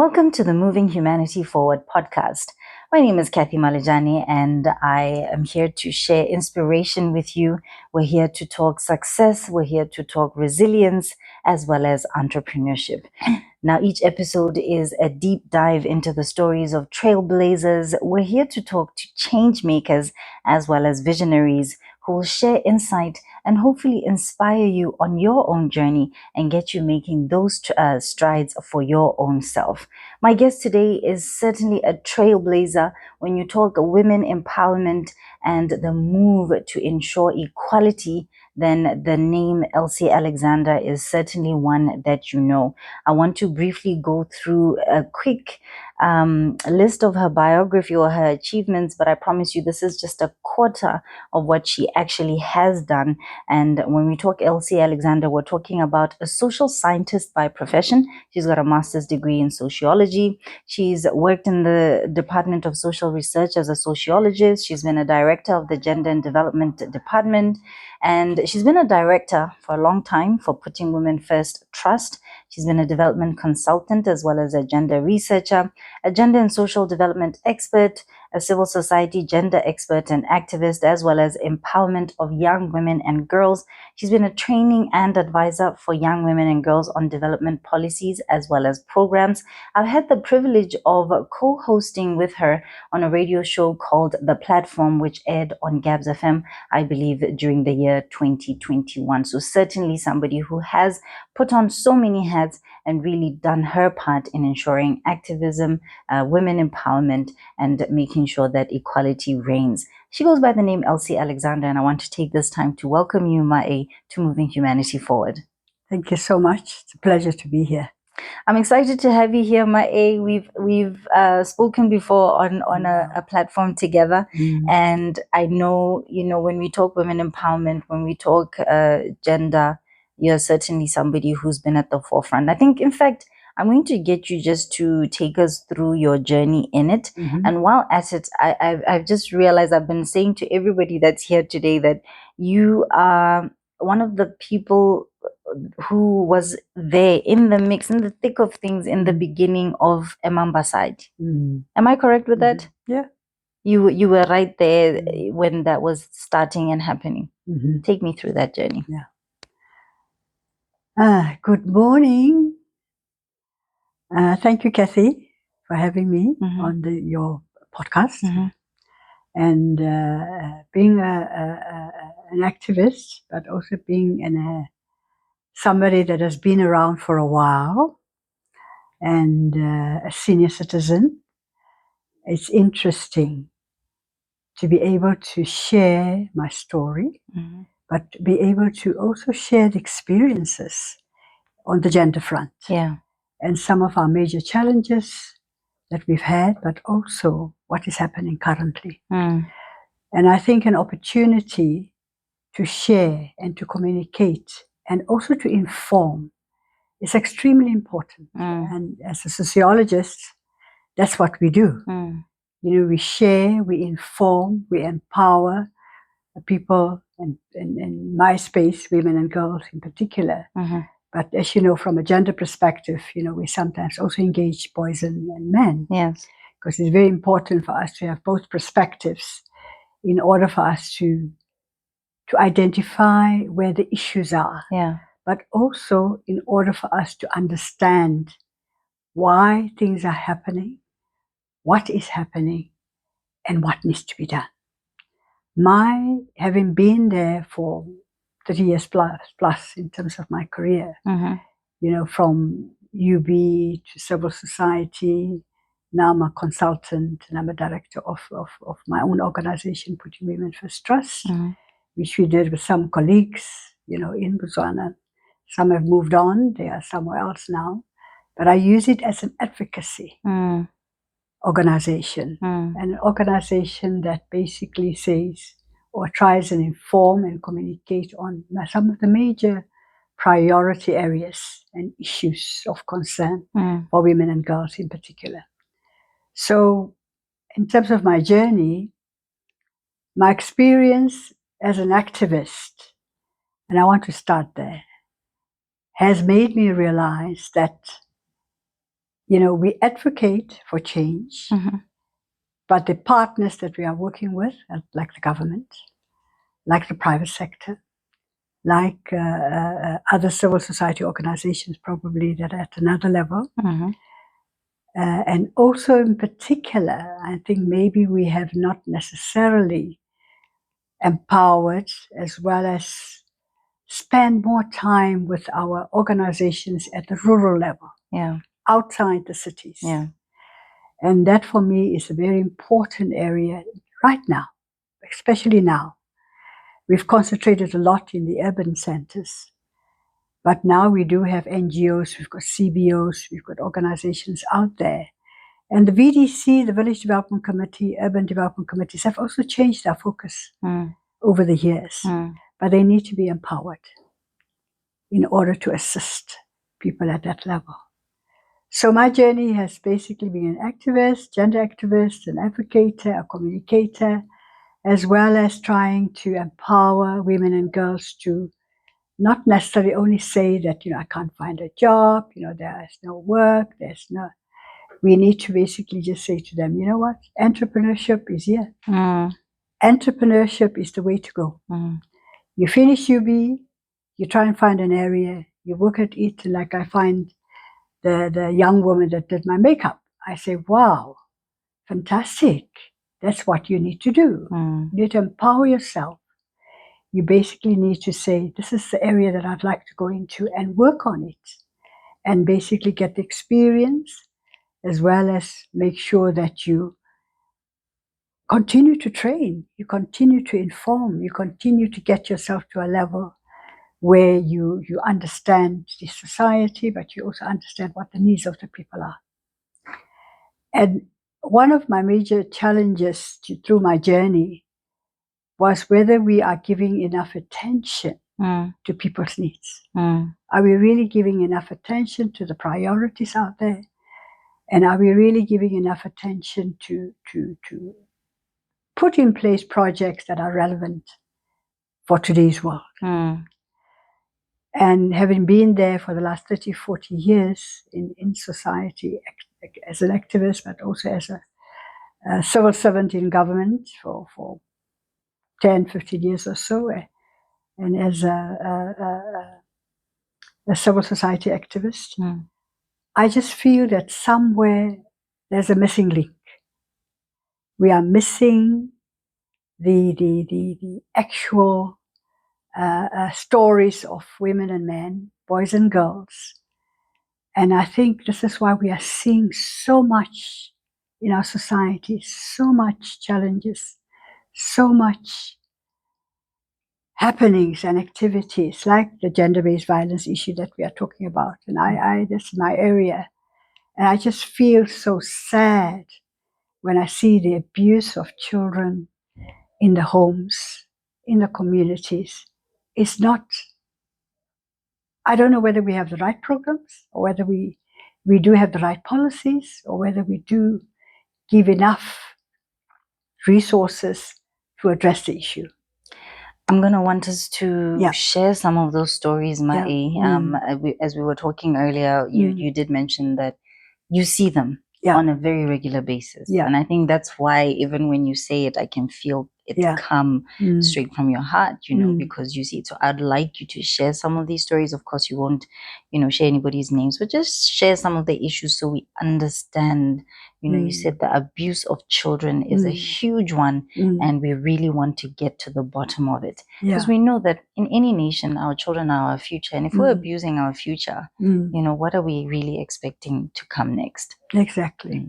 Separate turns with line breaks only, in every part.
Welcome to the Moving Humanity Forward podcast. My name is Kathy Malajani and I am here to share inspiration with you. We're here to talk success, we're here to talk resilience, as well as entrepreneurship. Now, each episode is a deep dive into the stories of trailblazers. We're here to talk to change makers as well as visionaries who will share insight and hopefully inspire you on your own journey and get you making those strides for your own self. My guest today is certainly a trailblazer when you talk women empowerment and the move to ensure equality. Then the name Elsie Alexander is certainly one that you know. I want to briefly go through a quick list of her biography or her achievements, but I promise you this is just a quarter of what she actually has done. And when we talk Elsie Alexander, we're talking about a social scientist by profession. She's got a master's degree in sociology. She's worked in the Department of Social Research as a sociologist. She's been a director of the Gender and Development Department. And she's been a director for a long time for Putting Women First Trust. She's been a development consultant as well as a gender researcher, a gender and social development expert, a civil society gender expert and activist, as well as empowerment of young women and girls. She's been a training and advisor for young women and girls on development policies as well as programs. I've had the privilege of co-hosting with her on a radio show called The Platform, which aired on Gabs FM, I believe, during the year 2021. So certainly somebody who has put on so many hats and really done her part in ensuring activism, women empowerment, and making sure that equality reigns. She goes by the name Elsie Alexander, and I want to take this time to welcome you, Ma'e, to Moving Humanity Forward.
Thank you so much. It's a pleasure to be here.
I'm excited to have you here, Ma'e. We've spoken before on a platform together, and I know, when we talk women empowerment, when we talk gender, you're certainly somebody who's been at the forefront. I think, in fact, I'm going to get you just to take us through your journey in it. And while at it, I've just realized, I've been saying to everybody that's here today that you are one of the people who was there in the mix, in the thick of things in the beginning of Emamba side. Am I correct with that?
Yeah.
You were right there when that was starting and happening. Take me through that journey.
Yeah. Good morning. Thank you, Kathy, for having me on your podcast. And being an activist, but also being somebody that has been around for a while and a senior citizen, it's interesting to be able to share my story, but be able to also share the experiences on the gender front.
Yeah.
And some of our major challenges that we've had, but also what is happening currently. And I think an opportunity to share and to communicate and also to inform is extremely important. And as a sociologist, that's what we do. We share, we inform, we empower people, and in my space, women and girls in particular. But as you know, from a gender perspective, we sometimes also engage boys and men.
Yes.
Because it's very important for us to have both perspectives in order for us to identify where the issues are.
Yeah.
But also in order for us to understand why things are happening, what is happening, and what needs to be done. My having been there for 30 years plus in terms of my career, from UB to civil society, now I'm a consultant and I'm a director of my own organization, Putting Women First Trust, which we did with some colleagues, in Botswana. Some have moved on, they are somewhere else now. But I use it as an advocacy organization, an organization that basically says or tries and inform and communicate on some of the major priority areas and issues of concern for women and girls in particular. So in terms of my journey, my experience as an activist, and I want to start there, has made me realize that we advocate for change, but the partners that we are working with, like the government, like the private sector, like other civil society organizations, probably that are at another level. And also in particular, I think maybe we have not necessarily empowered as well as spend more time with our organizations at the rural level, outside the cities. And that for me is a very important area right now, especially now. We've concentrated a lot in the urban centers, but now we do have NGOs, we've got CBOs, we've got organizations out there. And the VDC, the Village Development Committee, Urban Development Committees have also changed their focus over the years, but they need to be empowered in order to assist people at that level. So my journey has basically been an activist, gender activist, an advocator, a communicator, as well as trying to empower women and girls to not necessarily only say that, I can't find a job, there's no work, we need to basically just say to them, you know what, entrepreneurship is here. Entrepreneurship is the way to go. You finish UB, you try and find an area, you work at it, like I find the young woman that did my makeup. I say, wow, fantastic. That's what you need to do. You need to empower yourself. You basically need to say, this is the area that I'd like to go into and work on it. And basically get the experience, as well as make sure that you continue to train, you continue to inform, you continue to get yourself to a level where you understand the society, but you also understand what the needs of the people are. And one of my major challenges through my journey was whether we are giving enough attention to people's needs. Are we really giving enough attention to the priorities out there? And are we really giving enough attention to put in place projects that are relevant for today's world? And having been there for the last 30, 40 years in society as an activist, but also as a civil servant in government for 10, 15 years or so, and as a civil society activist, I just feel that somewhere there's a missing link. We are missing the actual stories of women and men, boys and girls. And I think this is why we are seeing so much in our society, so much challenges, so much happenings and activities like the gender-based violence issue that we are talking about. And this is my area. And I just feel so sad when I see the abuse of children in the homes, in the communities. It's not, I don't know whether we have the right programs or whether we do have the right policies or whether we do give enough resources to address the issue.
I'm going to want us to share some of those stories, Mai. As we were talking earlier, you did mention that you see them on a very regular basis. And I think that's why even when you say it, I can feel it come straight from your heart, because you see it. So I'd like you to share some of these stories. Of course, you won't, share anybody's names, but just share some of the issues so we understand. You said the abuse of children is a huge one, and we really want to get to the bottom of it. Because we know that in any nation, our children are our future. And if we're abusing our future, what are we really expecting to come next?
Exactly.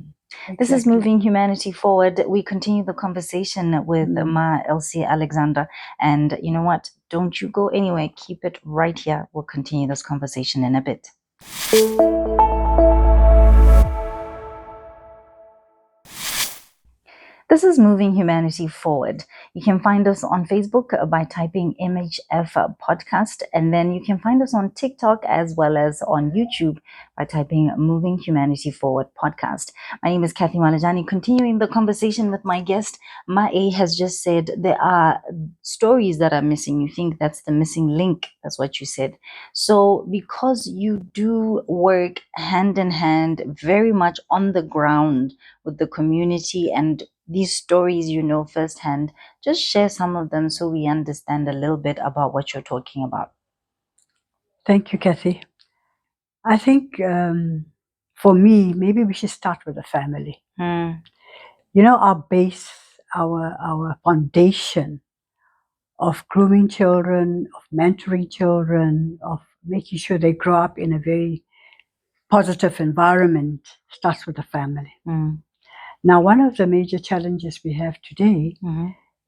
This is Moving Humanity Forward. We continue the conversation with Ma Elsie Alexander. And you know what? Don't you go anywhere. Keep it right here. We'll continue this conversation in a bit. This is Moving Humanity Forward. You can find us on Facebook by typing MHF Podcast, and then you can find us on TikTok as well as on YouTube by typing Moving Humanity Forward Podcast. My name is Kathy Malajani. Continuing the conversation with my guest, Mae has just said there are stories that are missing. You think that's the missing link. That's what you said. So because you do work hand in hand, very much on the ground with the community, and these stories you know firsthand, just share some of them so we understand a little bit about what you're talking about.
Thank you, Kathy. I think for me, maybe we should start with the family. You know, our base, our foundation of grooming children, of mentoring children, of making sure they grow up in a very positive environment starts with the family. Now, one of the major challenges we have today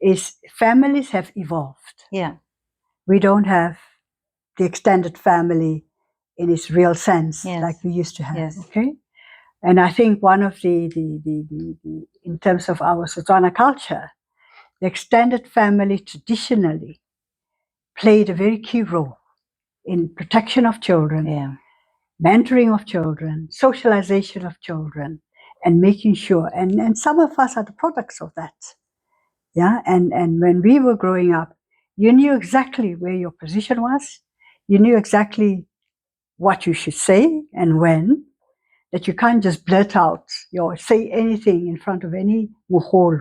is families have evolved.
Yeah.
We don't have the extended family in its real sense
Yes.
like we used to have.
Yes.
Okay. And I think one of the in terms of our Botswana culture, the extended family traditionally played a very key role in protection of children,
Yeah.
mentoring of children, socialization of children, and making sure, and some of us are the products of that. Yeah, and when we were growing up, you knew exactly where your position was, you knew exactly what you should say and when, that you can't just blurt out or say anything in front of any muhol,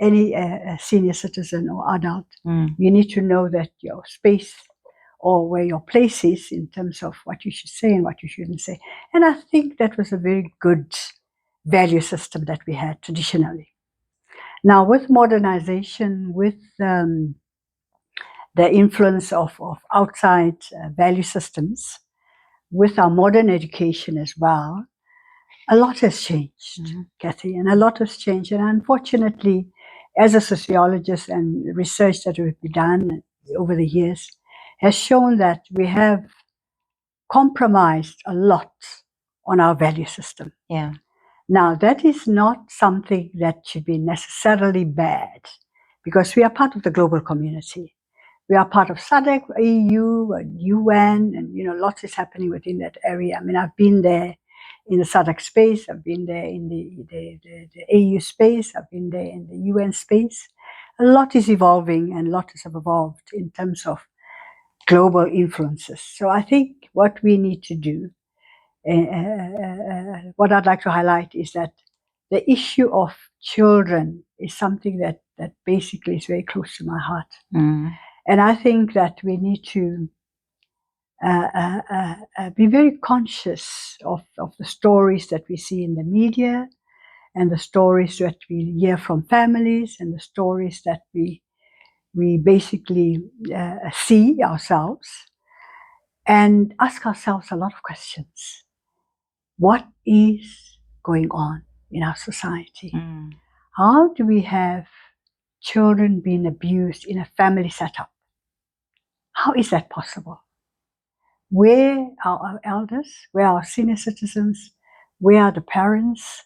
any senior citizen or adult. You need to know that your space or where your place is in terms of what you should say and what you shouldn't say. And I think that was a very good value system that we had traditionally. Now, with modernization, with the influence of outside value systems, with our modern education as well, a lot has changed, Kathy, and a lot has changed. And unfortunately, as a sociologist and research that we've done over the years has shown that we have compromised a lot on our value system.
Yeah.
Now, that is not something that should be necessarily bad, because we are part of the global community. We are part of SADC, EU, UN, and lots is happening within that area. I mean, I've been there in the SADC space, I've been there in the AU space, I've been there in the UN space. A lot is evolving and a lot has evolved in terms of global influences. So I think what we need to do, what I'd like to highlight is that the issue of children is something that basically is very close to my heart. And I think that we need to be very conscious of the stories that we see in the media, and the stories that we hear from families, and the stories that we basically see ourselves, and ask ourselves a lot of questions. What is going on in our society? How do we have children being abused in a family setup? How is that possible? Where are our elders? Where are our senior citizens? Where are the parents?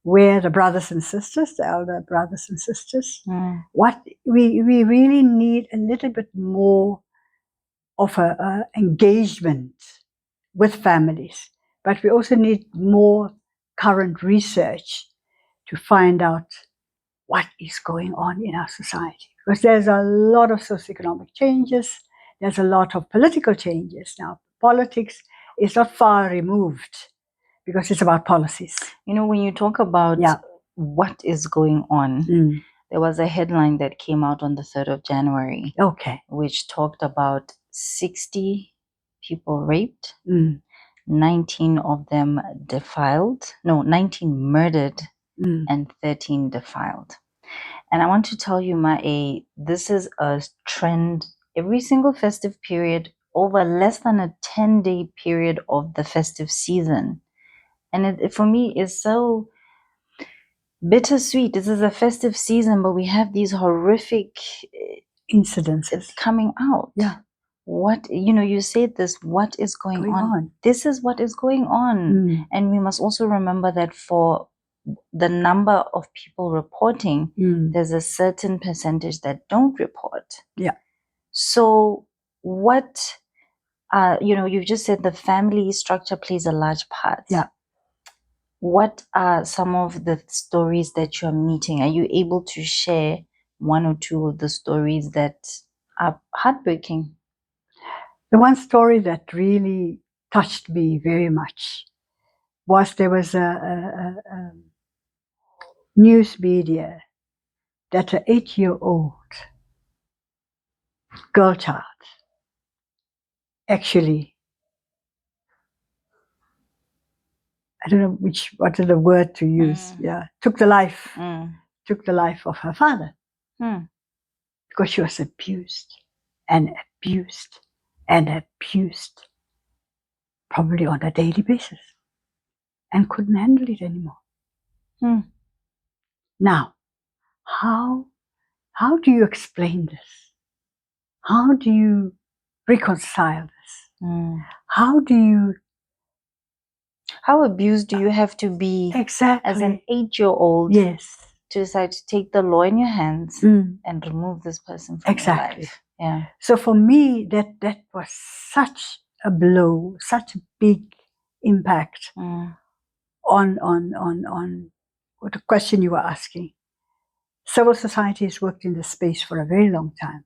Where are the brothers and sisters, the elder brothers and sisters? What we really need a little bit more of a engagement with families, but we also need more current research to find out what is going on in our society. Because there's a lot of socioeconomic changes, there's a lot of political changes. Now, politics is not far removed because it's about policies.
You know, when you talk about what is going on, there was a headline that came out on the 3rd of January, which talked about 60 people raped, 19 of them defiled, 19 murdered, and 13 defiled. And I want to tell you, Mae, this is a trend every single festive period over less than a 10-day period of the festive season. And it for me is so bittersweet. This is a festive season, but we have these horrific
incidences
coming out.
Yeah.
What, you said this, what is going on? This is what is going on. And we must also remember that for the number of people reporting,
Mm.
there's a certain percentage that don't report.
Yeah.
So what, you've just said the family structure plays a large part.
Yeah.
What are some of the stories that you're meeting? Are you able to share one or two of the stories that are heartbreaking?
The one story that really touched me very much was there was a news media that an 8-year-old girl child actually, I don't know what is the word to use, took the life of her father because she was abused and abused and abused, probably on a daily basis, and couldn't handle it anymore. Now, how do you explain this? How do you reconcile this?
How abused do you have to be
Exactly
as an 8-year-old
yes
to decide to take the law in your hands and remove this person from your life? Yeah.
So for me, that was such a blow, such a big impact on what the question you were asking. Civil society has worked in this space for a very long time.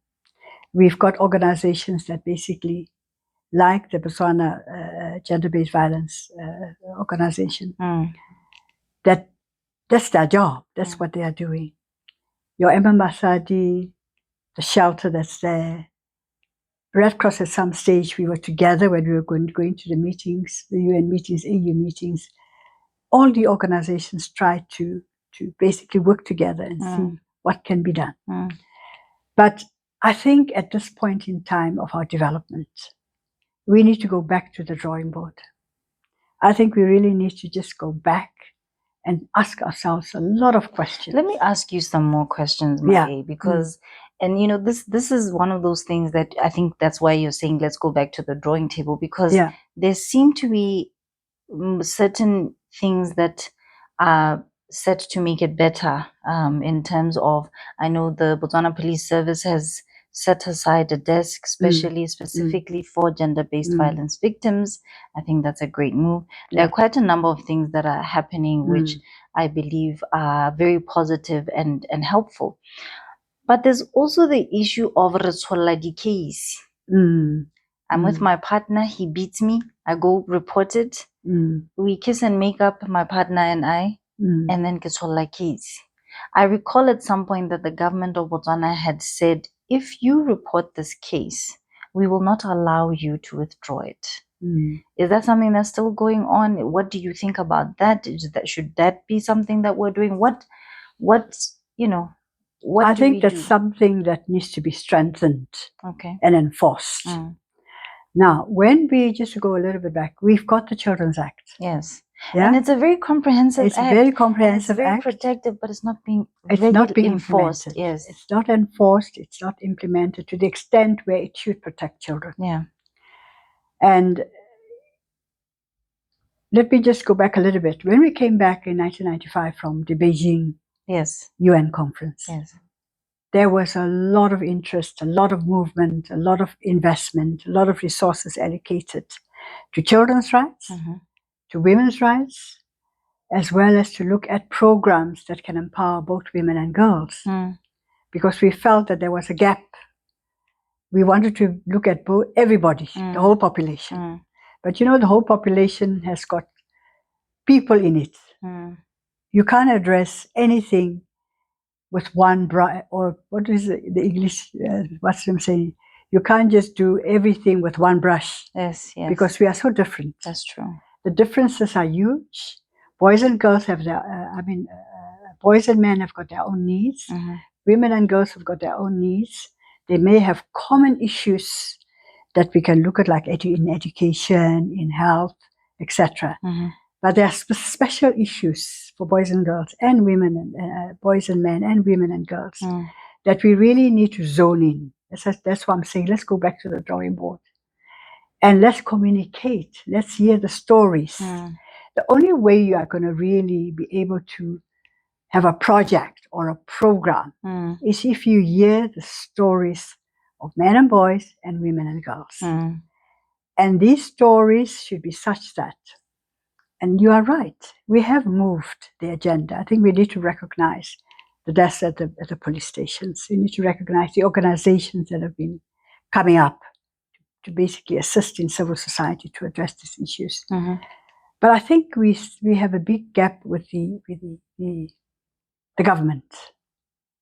We've got organizations that basically, like the Botswana Gender-Based Violence Organization, that's their job. That's what they are doing. Your Emma Masadi, the shelter that's there. Red Cross at some stage, we were together when we were going to the meetings, the UN meetings, EU meetings. All the organizations tried to basically work together and see what can be done. But I think at this point in time of our development, we need to go back to the drawing board. I think we really need to just go back and ask ourselves a lot of questions.
Let me ask you some more questions, Mae, because, and this is one of those things that I think that's why you're saying let's go back to the drawing table, because there seem to be certain things that are set to make it better in terms of, I know the Botswana Police Service has set aside a desk specifically for gender-based violence victims. I think that's a great move. There are quite a number of things that are happening which I believe are very positive and helpful. But there's also the issue of the case. I'm with my partner, he beats me, I go report it. We kiss and make up, my partner and I, and then get case. I recall at some point that the government of Botswana had said, if you report this case, we will not allow you to withdraw it. Is that something that's still going on? What do you think about that? Should that be something that we're doing? What
I think that's something that needs to be strengthened and enforced. Now, when we just go a little bit back, we've got the Children's Act.
Yes. Yeah? And it's a very comprehensive
act. It's a very comprehensive
act. It's very protective, but it's not being enforced. Yes.
It's not enforced. It's not implemented to the extent where it should protect children.
Yeah.
And let me just go back a little bit. When we came back in 1995 from the Beijing UN conference, there was a lot of interest, a lot of movement, a lot of investment, a lot of resources allocated to children's rights, to women's rights, as well as to look at programs that can empower both women and girls. Because we felt that there was a gap. We wanted to look at everybody, the whole population. But the whole population has got people in it. You can't address anything with one brush, or what is the English, what's I'm saying? You can't just do everything with one brush.
Yes.
Because we are so different.
That's true.
The differences are huge. Boys and girls have their, boys and men have got their own needs. Women and girls have got their own needs. They may have common issues that we can look at, like in education, in health, etc. But there are special issues for boys and girls and women, and boys and men and women and girls that we really need to zone in. That's why I'm saying let's go back to the drawing board and let's communicate. Let's hear the stories. The only way you are going to really be able to have a project or a program is if you hear the stories of men and boys and women and girls. And these stories should be such that, and you are right, we have moved the agenda. I think we need to recognize the deaths at the police stations. We need to recognize the organizations that have been coming up to basically assist in civil society to address these issues. But I think we have a big gap with the government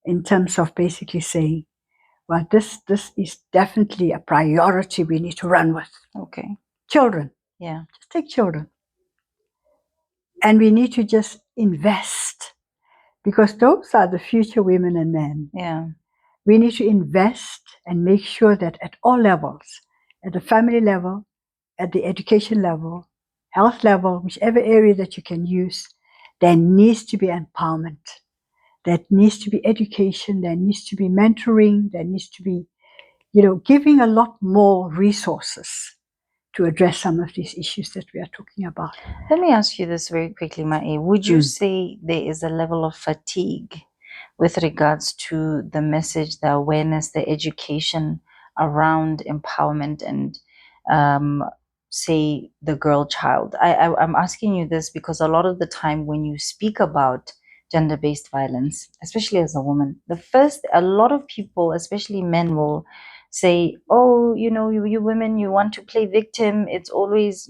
in terms of basically saying, well, this is definitely a priority we need to run with.
Okay.
Children.
Yeah.
Just take children. And we need to just invest, because those are the future women and men.
Yeah.
We need to invest and make sure that at all levels, at the family level, at the education level, health level, whichever area that you can use, there needs to be empowerment. There needs to be education. There needs to be mentoring. There needs to be, giving a lot more resources to address some of these issues that we are talking about.
Let me ask you this very quickly, Mae. Would you say there is a level of fatigue with regards to the message, the awareness, the education around empowerment and, say, the girl child? I'm asking you this because a lot of the time when you speak about gender-based violence, especially as a woman, a lot of people, especially men, will say, oh, you women, you want to play victim. It's always,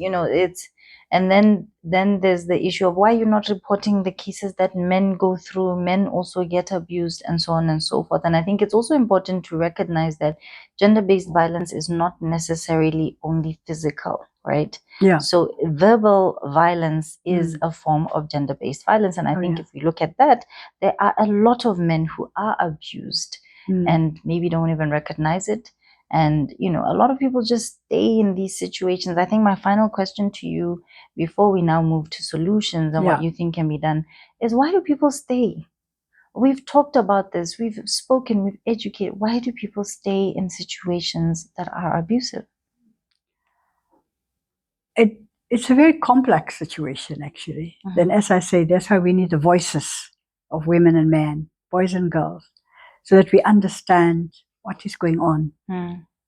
and then there's the issue of why you're not reporting the cases that men go through. Men also get abused and so on and so forth. And I think it's also important to recognize that gender-based violence is not necessarily only physical, right?
Yeah.
So verbal violence is a form of gender-based violence. And I think if we look at that, there are a lot of men who are abused and maybe don't even recognize it. And, a lot of people just stay in these situations. I think my final question to you, before we now move to solutions and what you think can be done, is why do people stay? We've talked about this, we've spoken, we've educated. Why do people stay in situations that are abusive?
It's a very complex situation, actually. Then, as I say, that's why we need the voices of women and men, boys and girls, so that we understand what is going on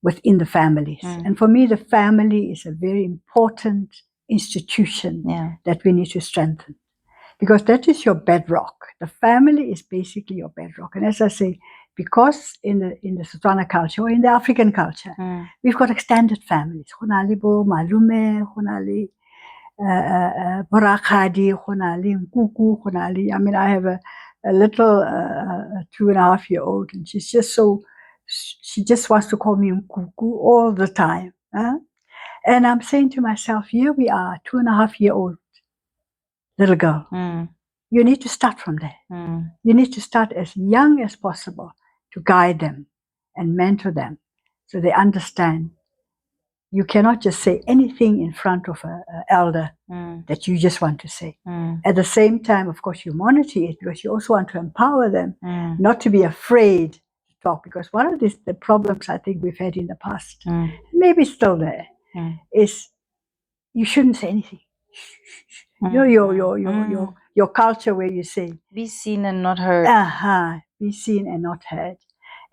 within the families. And for me, the family is a very important institution that we need to strengthen, because that is your bedrock. The family is basically your bedrock. And as I say, because in the Botswana culture or in the African culture, we've got extended families. Malume, Borakadi, Nkuku. I mean, I have a little 2.5-year-old, and she just wants to call me Nkuku all the time. And I'm saying to myself, here we are, 2.5-year-old little girl. You need to start from there. You need to start as young as possible to guide them and mentor them so they understand. You cannot just say anything in front of an elder that you just want to say. At the same time, of course, you monitor it because you also want to empower them not to be afraid to talk. Because one of the problems I think we've had in the past, maybe still there, is you shouldn't say anything. Your culture where you say,
be seen and not heard.
Be seen and not heard.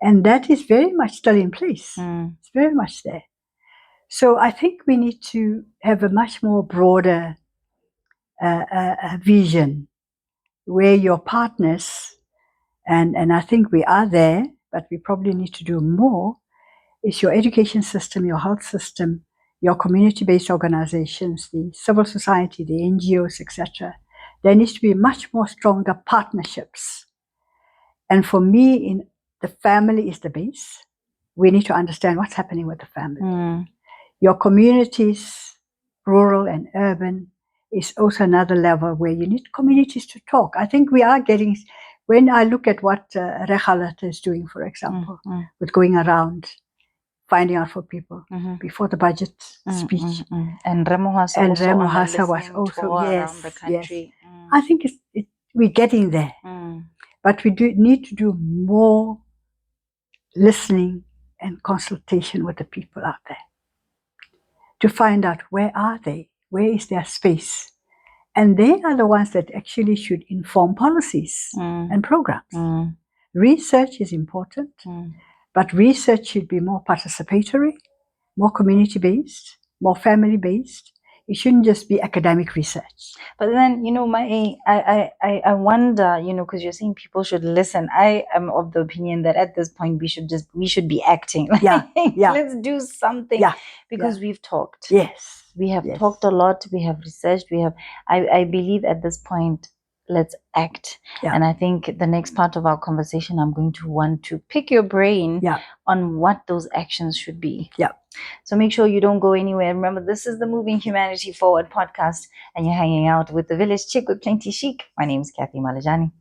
And that is very much still in place. It's very much there. So I think we need to have a much more broader vision where your partners, and I think we are there, but we probably need to do more, is your education system, your health system, your community-based organizations, the civil society, the NGOs, etc. There needs to be much more stronger partnerships. And for me, the family is the base. We need to understand what's happening with the family. Your communities, rural and urban, is also another level where you need communities to talk. I think we are getting, when I look at what Regalat is doing, for example, with going around, finding out for people before the budget speech.
And Remo Hasa
was also,
around the country.
I think we're getting there. But we need to do more listening and consultation with the people out there to find out where are they, where is their space, And they are the ones that actually should inform policies and programs. Research is important, but research should be more participatory, more community-based, more family-based. It shouldn't just be academic research.
But then, I wonder, because you're saying people should listen. I am of the opinion that at this point we should be acting.
Yeah.
Let's do something.
Yeah.
Because we've talked.
Yes.
We have talked a lot. We have researched. I believe at this point, let's act.
Yeah.
And I think the next part of our conversation, I'm going to want to pick your brain on what those actions should be.
Yeah.
So make sure you don't go anywhere. Remember, this is the Moving Humanity Forward podcast, and you're hanging out with the Village Chick with Plenty Chic. My name is Kathy Malajani.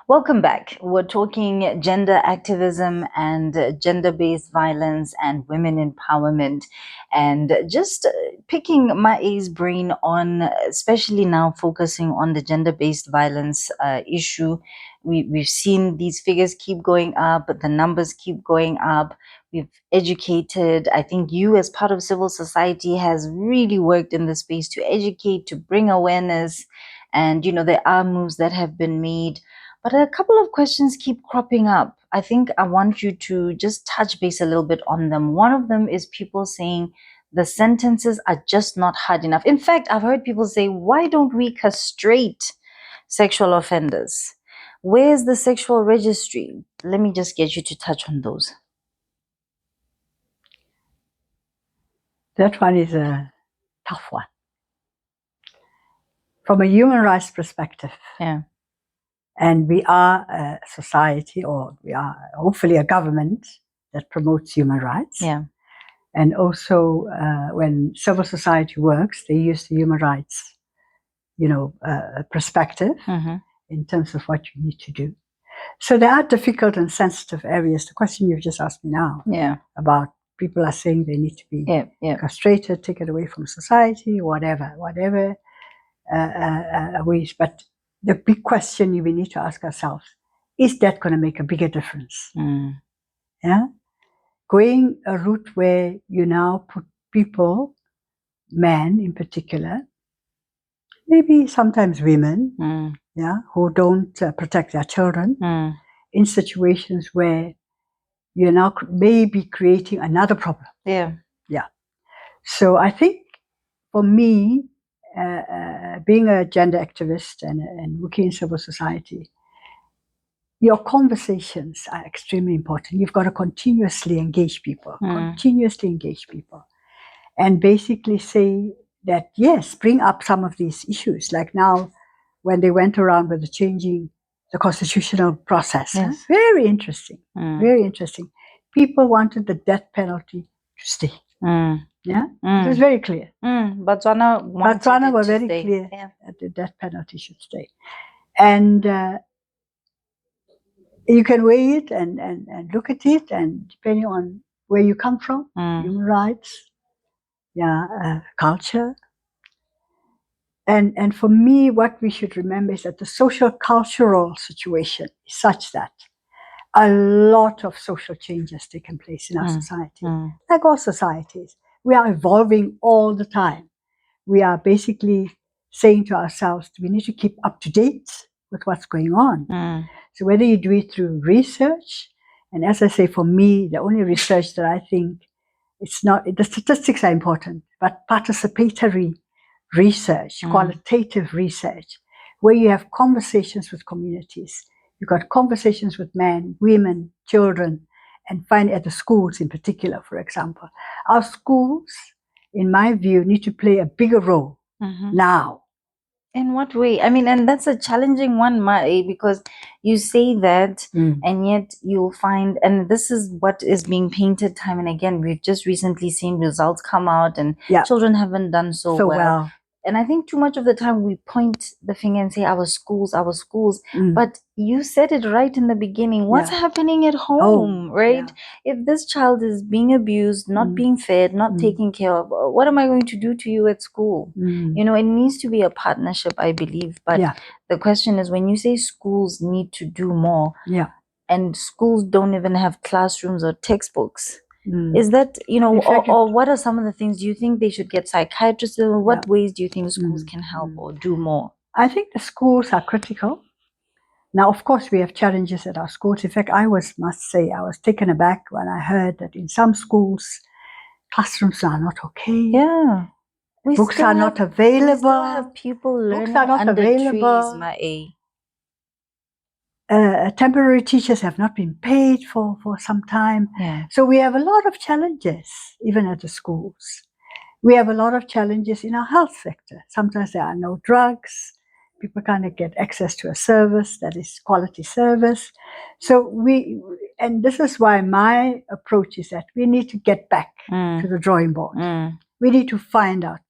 Welcome back. We're talking gender activism and gender-based violence and women empowerment, and just picking Ma'e's brain on, especially now focusing on the gender-based violence issue. We've seen these figures keep going up, the numbers keep going up. We've educated. I think you, as part of civil society, has really worked in the space to educate, to bring awareness, and there are moves that have been made. But a couple of questions keep cropping up. I think I want you to just touch base a little bit on them. One of them is people saying the sentences are just not hard enough. In fact, I've heard people say, why don't we castrate sexual offenders? Where's the sexual registry? Let me just get you to touch on those.
That one is a tough one. From a human rights perspective.
Yeah.
And we are a society, or we are hopefully a government that promotes human rights.
Yeah.
And also, when civil society works, they use the human rights, perspective in terms of what you need to do. So there are difficult and sensitive areas. The question you've just asked me now about people are saying they need to be castrated, taken away from society, whatever ways. But the big question we need to ask ourselves, is that going to make a bigger difference? Yeah? Going a route where you now put people, men in particular, maybe sometimes women, who don't protect their children, in situations where you're now maybe creating another problem.
Yeah.
So I think for me, being a gender activist and working in civil society, your conversations are extremely important. You've got to continuously engage people, and basically say that, yes, bring up some of these issues. Like now, when they went around with the changing the constitutional process.
Yes.
Very interesting, very interesting. People wanted the death penalty to stay. Yeah, it was very clear.
Botswana
were very clear that the death penalty should stay. And you can weigh it and look at it, and depending on where you come from, human rights, culture. And for me, what we should remember is that the social cultural situation is such that a lot of social change has taken place in our society. Like all societies, we are evolving all the time. We are basically saying to ourselves, we need to keep up to date with what's going on. So whether you do it through research, and as I say, for me, the only research that I think it's not, the statistics are important, but participatory research, qualitative research, where you have conversations with communities. You've got conversations with men, women, children, and find at the schools in particular, for example. Our schools, in my view, need to play a bigger role now.
In what way? I mean, and that's a challenging one, Mae, because you say that, and yet you'll find, and this is what is being painted time and again. We've just recently seen results come out, and children haven't done so well. And I think too much of the time we point the finger and say our schools. But you said it right in the beginning. What's happening at home, right? If this child is being abused, not being fed, not taken care of, what am I going to do to you at school? It needs to be a partnership, I believe. But the question is, when you say schools need to do more, and schools don't even have classrooms or textbooks, Is that,
In fact,
or what are some of the things? Do you think they should get psychiatrists? Or what
Yeah.
ways do you think schools can help or do more?
I think the schools are critical. Now, of course, we have challenges at our schools. In fact, I was taken aback when I heard that in some schools, classrooms are not okay.
Yeah.
Books are not available.
We still have people learning
Books are not
under
available.
trees, my A.
Temporary teachers have not been paid for some time.
Yeah.
So we have a lot of challenges, even at the schools. We have a lot of challenges in our health sector. Sometimes there are no drugs. People can't get access to a service that is quality service. So and this is why my approach is that we need to get back to the drawing board. We need to find out,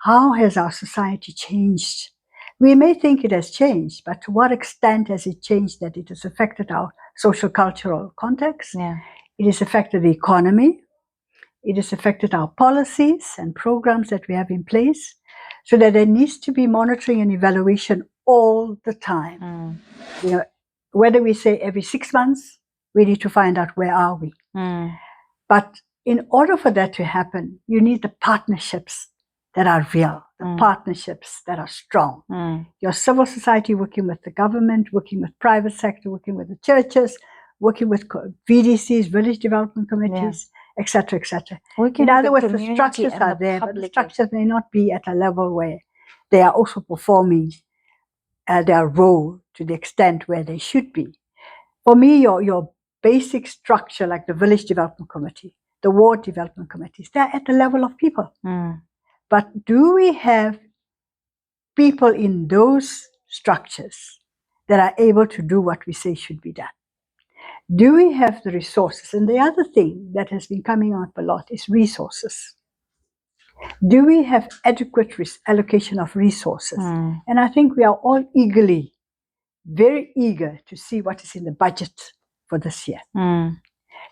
how has our society changed? We may think it has changed, but to what extent has it changed that it has affected our social cultural context?
Yeah.
It has affected the economy. It has affected our policies and programs that we have in place, so that there needs to be monitoring and evaluation all the time. Whether we say every 6 months, we need to find out where are we. But in order for that to happen, you need the partnerships that are real, the partnerships that are strong. Your civil society working with the government, working with private sector, working with the churches, working with VDCs, village development committees, etc., etc. In other words, the structures are there, but the structures may not be at a level where they are also performing their role to the extent where they should be. For me, your basic structure, like the village development committee, the ward development committees, they're at the level of people. But do we have people in those structures that are able to do what we say should be done? Do we have the resources? And the other thing that has been coming up a lot is resources. Do we have adequate allocation of resources? And I think we are all very eager to see what is in the budget for this year.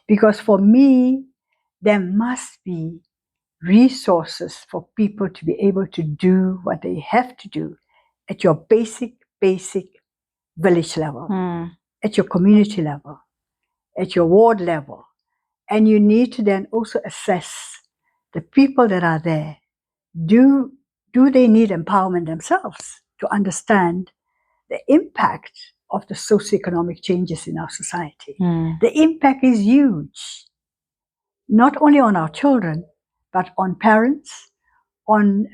Because for me, there must be resources for people to be able to do what they have to do at your basic village level, at your community level, at your ward level. And you need to then also assess the people that are there. Do they need empowerment themselves to understand the impact of the socioeconomic changes in our society? The impact is huge, not only on our children, but on parents, on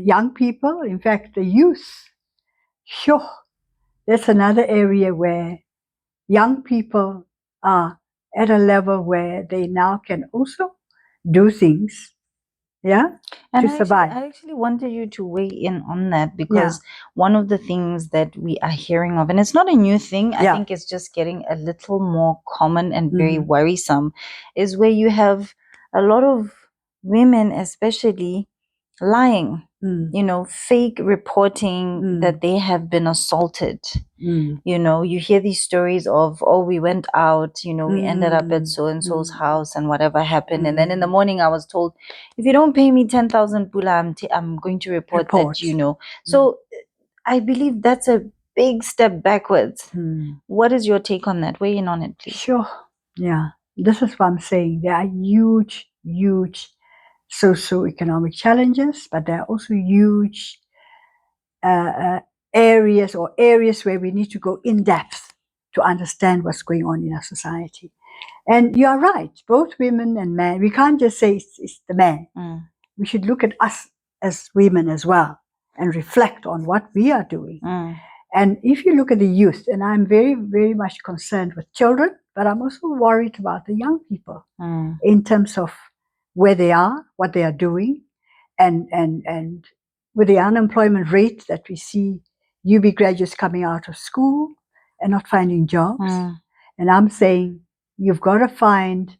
young people, in fact, the youth. Sure, that's another area where young people are at a level where they now can also do things, to survive.
I actually wanted you to weigh in on that, because one of the things that we are hearing of, and it's not a new thing, I think it's just getting a little more common and very worrisome, is where you have a lot of women especially lying, fake reporting that they have been assaulted. You hear these stories of, oh, we went out, we ended up at so-and-so's house and whatever happened. And then in the morning I was told, if you don't pay me 10,000 pula, I'm going to report that, So I believe that's a big step backwards. What is your take on that? Weigh in on it, please.
Sure. Yeah. This is what I'm saying. There are huge socioeconomic challenges, but there are also huge areas where we need to go in depth to understand what's going on in our society. And you are right, both women and men. We can't just say it's the men. We should look at us as women as well and reflect on what we are doing. And if you look at the youth, and I'm very, very much concerned with children, but I'm also worried about the young people in terms of where they are, what they are doing, and with the unemployment rate that we see, UB graduates coming out of school and not finding jobs. And I'm saying, you've got to find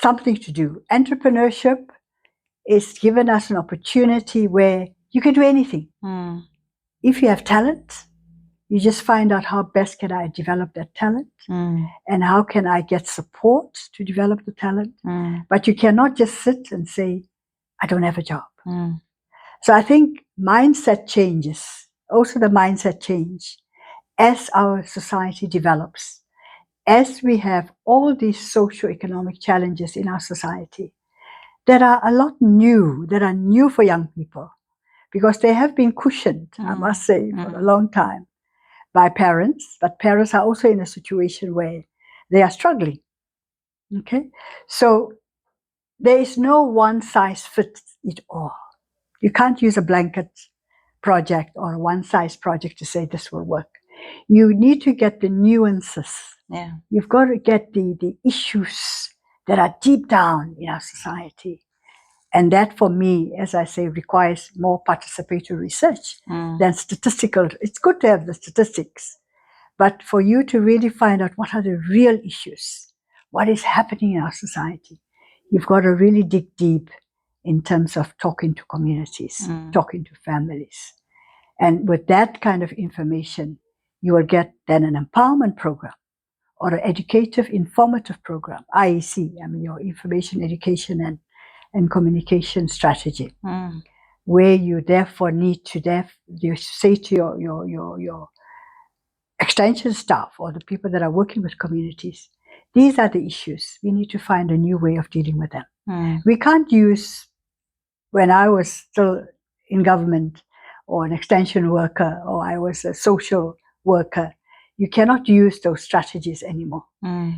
something to do. Entrepreneurship is given us an opportunity where you can do anything. If you have talent, you just find out, how best can I develop that talent, and how can I get support to develop the talent. But you cannot just sit and say, I don't have a job. So I think mindset changes, also the mindset change as our society develops, as we have all these socio-economic challenges in our society that are a lot new, that are new for young people, because they have been cushioned, I must say, for a long time by parents, but parents are also in a situation where they are struggling. Okay, so there is no one size fits it all. You can't use a blanket project or a one size project to say this will work. You need to get the nuances.
Yeah.
You've got to get the issues that are deep down in our society. And that, for me, as I say, requires more participatory research than statistical. It's good to have the statistics, but for you to really find out what are the real issues, what is happening in our society, you've got to really dig deep in terms of talking to communities, talking to families. And with that kind of information, you will get then an empowerment program or an educative, informative program, IEC, I mean your information, education, and communication strategy, where you therefore need to you say to your extension staff or the people that are working with communities, these are the issues. We need to find a new way of dealing with them. We can't use, when I was still in government or an extension worker or I was a social worker, you cannot use those strategies anymore.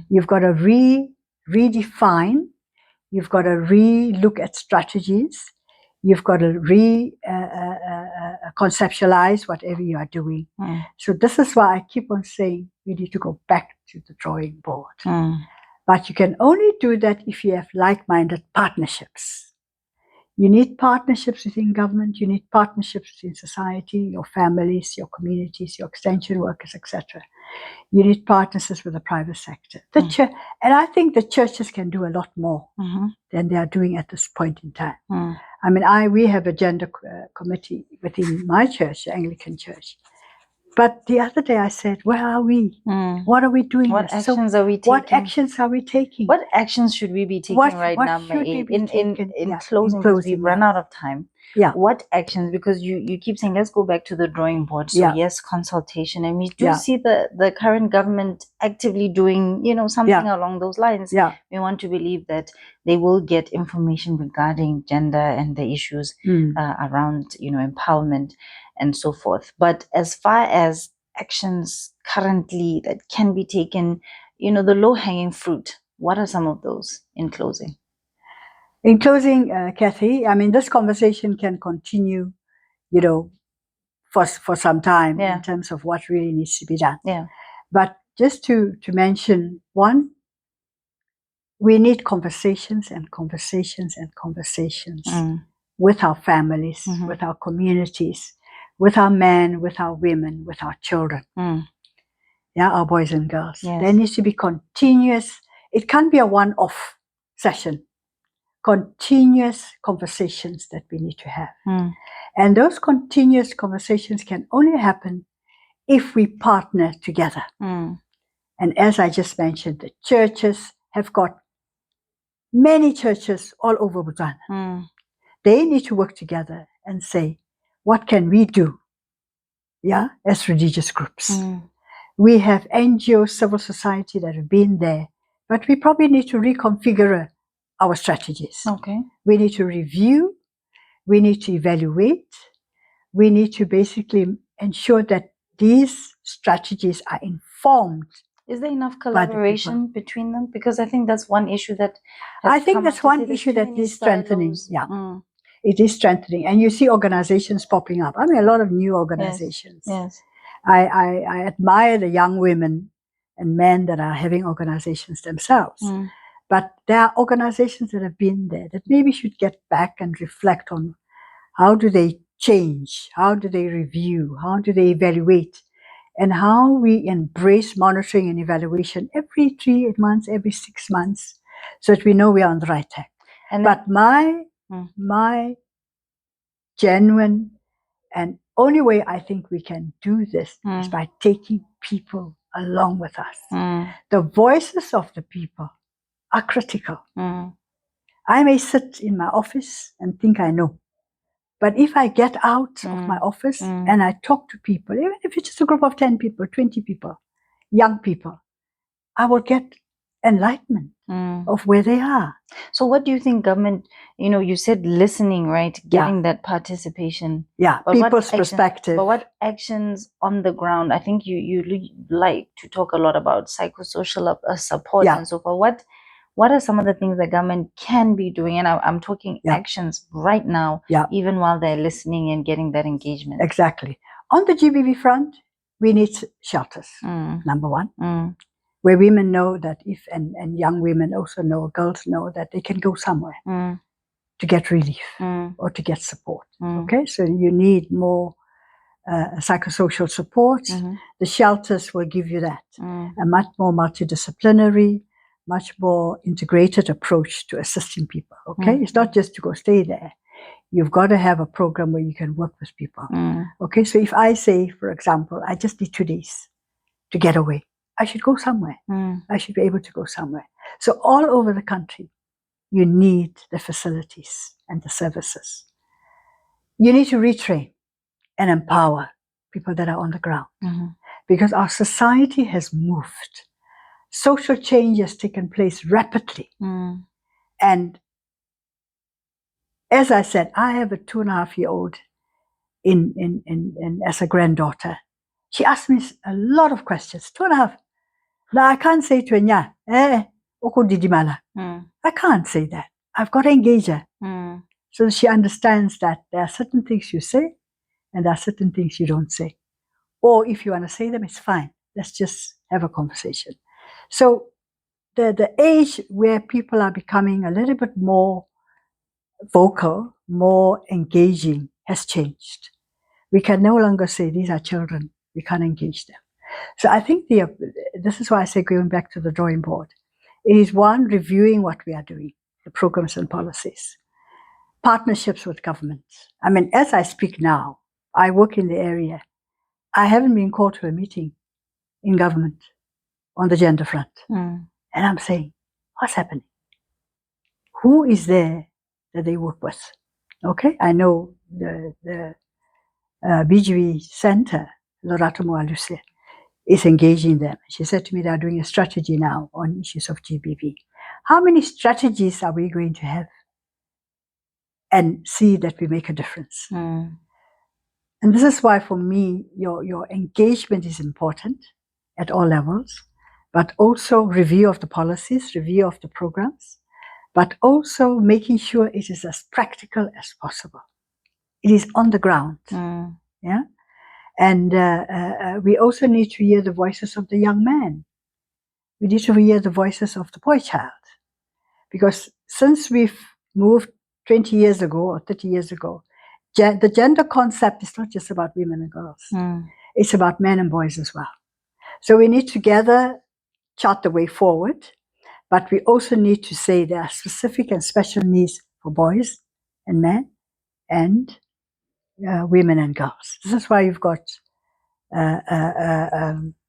You've got to redefine, you've got to re-look at strategies, you've got to conceptualize whatever you are doing. So this is why I keep on saying we need to go back to the drawing board. But you can only do that if you have like-minded partnerships. You need partnerships within government, you need partnerships within society, your families, your communities, your extension workers, etc. You need partnerships with the private sector. And I think the churches can do a lot more than they are doing at this point in time. I mean, we have a gender committee within my church, the Anglican Church. But the other day I said, where are we? What are we doing?
What actions are we taking?
What actions are we taking?
What actions should we be taking right now, Mae? In closing, because we've run out of time.
Yeah.
What actions? Because you keep saying, let's go back to the drawing board. So yes, consultation. And we do see the current government actively doing, something along those lines.
Yeah.
We want to believe that they will get information regarding gender and the issues around, empowerment and so forth. But as far as actions currently that can be taken, the low-hanging fruit, what are some of those in closing?
In closing, Kathy, I mean, this conversation can continue, for some time in terms of what really needs to be done.
Yeah.
But just to mention, one, we need conversations and conversations and conversations with our families, with our communities, with our men, with our women, with our children. Our boys and girls.
Yes.
There needs to be continuous, it can't be a one-off session. Continuous conversations that we need to have. And those continuous conversations can only happen if we partner together. And as I just mentioned, the churches have got many churches all over Botswana. They need to work together and say, what can we do? As religious groups. We have NGOs, civil society that have been there, but we probably need to reconfigure our strategies.
Okay.
We need to review, we need to evaluate, we need to basically ensure that these strategies are informed.
Is there enough collaboration between them? Because I think that's one issue that has
I think that's one issue that needs strengthening. It is strengthening. And you see organizations popping up. I mean, a lot of new organizations.
Yes.
I admire the young women and men that are having organizations themselves. But there are organizations that have been there that maybe should get back and reflect on how do they change, how do they review, how do they evaluate, and how we embrace monitoring and evaluation every 3 months, every 6 months, so that we know we are on the right track. But my genuine and only way I think we can do this is by taking people along with us. The voices of the people are critical. I may sit in my office and think I know. But if I get out of my office and I talk to people, even if it's just a group of 10 people, 20 people, young people, I will get enlightenment of where they are.
So what do you think government, you said listening, right? Getting that participation.
Yeah,
But
people's perspective.
But what actions on the ground? I think you like to talk a lot about psychosocial support and so forth. What are some of the things that government can be doing? And I'm talking actions right now, even while they're listening and getting that engagement.
Exactly. On the GBV front, we need shelters, number one, where women know that and young women also know, girls know that they can go somewhere to get relief or to get support. Okay, so you need more psychosocial support. The shelters will give you that. A much more multidisciplinary, much more integrated approach to assisting people. Okay, it's not just to go stay there. You've got to have a program where you can work with people. Okay, so if I say, for example, I just need 2 days to get away, I should go somewhere. I should be able to go somewhere. So all over the country, you need the facilities and the services. You need to retrain and empower people that are on the ground because our society has moved. Social change has taken place rapidly. And as I said, I have a 2.5-year-old in as a granddaughter. She asked me a lot of questions. 2.5. Now I can't say to her, oko didimala. I can't say that. I've got to engage her. So she understands that there are certain things you say and there are certain things you don't say. Or if you want to say them, it's fine. Let's just have a conversation. So the age where people are becoming a little bit more vocal, more engaging has changed. We can no longer say these are children. We can't engage them. So I think this is why I say going back to the drawing board. It is one, reviewing what we are doing, the programs and policies, partnerships with governments. I mean, as I speak now, I work in the area. I haven't been called to a meeting in government on the gender front. And I'm saying, what's happening? Who is there that they work with? Okay, I know the BGV Center, Lorato Moalusia, is engaging them. She said to me they are doing a strategy now on issues of GBV. How many strategies are we going to have and see that we make a difference? And this is why for me, your engagement is important at all levels, but also review of the policies, review of the programs, but also making sure it is as practical as possible. It is on the ground. Yeah. And we also need to hear the voices of the young man. We need to hear the voices of the boy child. Because since we've moved 20 years ago or 30 years ago, the gender concept is not just about women and girls. It's about men and boys as well. So we need together chart the way forward, but we also need to say there are specific and special needs for boys and men and women and girls. This is why you've got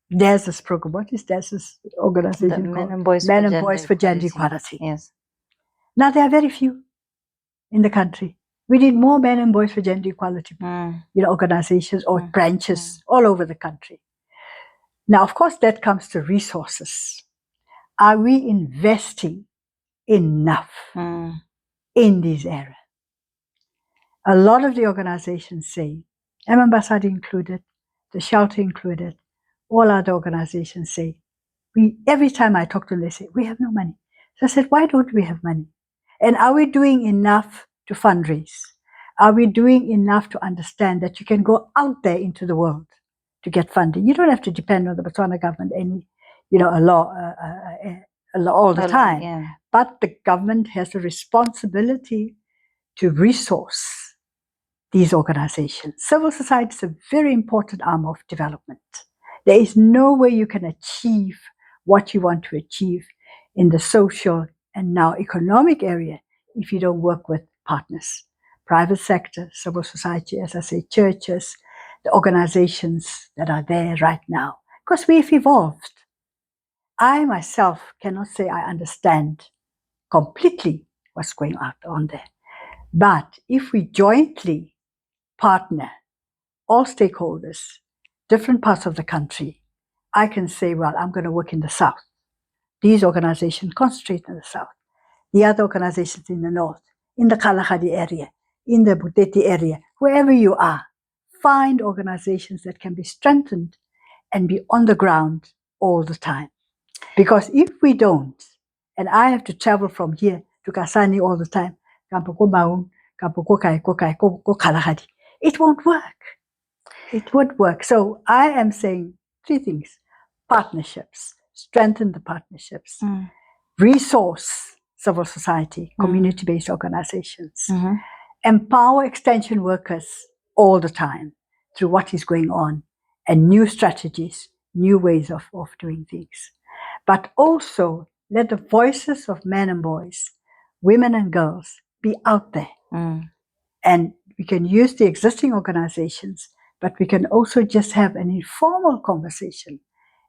there's this program. What is there's this organization
Men
called
and Boys
for Gender Equality.
Yes.
Now there are very few in the country. We need more men and boys for gender equality, organizations or branches all over the country. Now, of course, that comes to resources. Are we investing enough in these areas? A lot of the organizations say, Mbasadi included, the shelter included, all other organizations say, every time I talk to them, they say, we have no money. So I said, why don't we have money? And are we doing enough to fundraise? Are we doing enough to understand that you can go out there into the world to get funding? You don't have to depend on the Botswana government all the time.
Yeah.
But the government has a responsibility to resource these organizations. Civil society is a very important arm of development. There is no way you can achieve what you want to achieve in the social and now economic area if you don't work with partners. Private sector, civil society, as I say, churches, the organizations that are there right now. Because we've evolved. I myself cannot say I understand completely what's going on there. But if we jointly partner, all stakeholders, different parts of the country, I can say, well, I'm going to work in the south. These organizations concentrate in the south. The other organizations in the north, in the Kalahari area, in the Buteti area, wherever you are, find organizations that can be strengthened and be on the ground all the time. Because if we don't, and I have to travel from here to Kasani all the time, it won't work. It would work. So I am saying 3 things. Partnerships, strengthen the partnerships. Resource civil society, community-based organizations. Empower extension workers all the time through what is going on and new strategies, new ways of doing things. But also let the voices of men and boys, women and girls be out there. And we can use the existing organizations, but we can also just have an informal conversation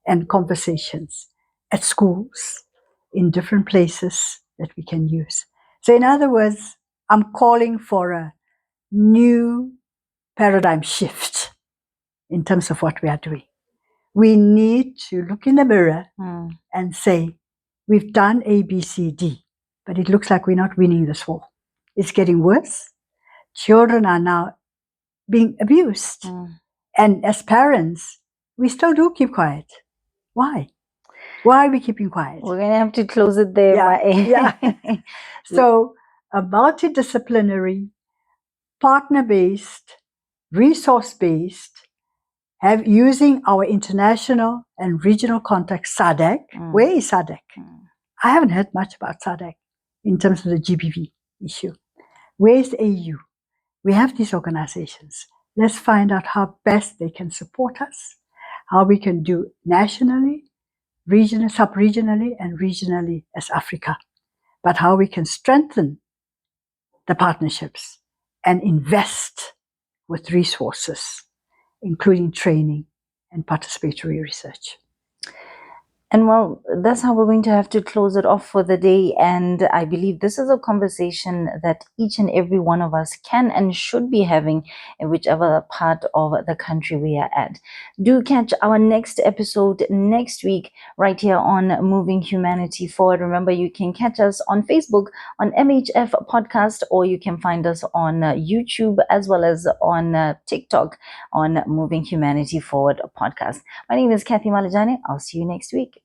and conversations at schools, in different places that we can use. So in other words, I'm calling for a new paradigm shift in terms of what we are doing. We need to look in the mirror and say, we've done A, B, C, D, but it looks like we're not winning this war. It's getting worse. Children are now being abused. And as parents, we still do keep quiet. Why? Why are we keeping quiet?
We're going to have to close it there.
Yeah. So a multidisciplinary, partner-based, resource-based, using our international and regional context, SADC. Where is SADC? I haven't heard much about SADC in terms of the GBV issue. Where is the AU? We have these organizations. Let's find out how best they can support us, how we can do nationally, regionally, sub-regionally, and regionally as Africa, but how we can strengthen the partnerships and invest with resources, including training and participatory research.
And well, that's how we're going to have to close it off for the day. And I believe this is a conversation that each and every one of us can and should be having in whichever part of the country we are at. Do catch our next episode next week right here on Moving Humanity Forward. Remember, you can catch us on Facebook on MHF Podcast, or you can find us on YouTube as well as on TikTok on Moving Humanity Forward Podcast. My name is Kathy Malajani. I'll see you next week.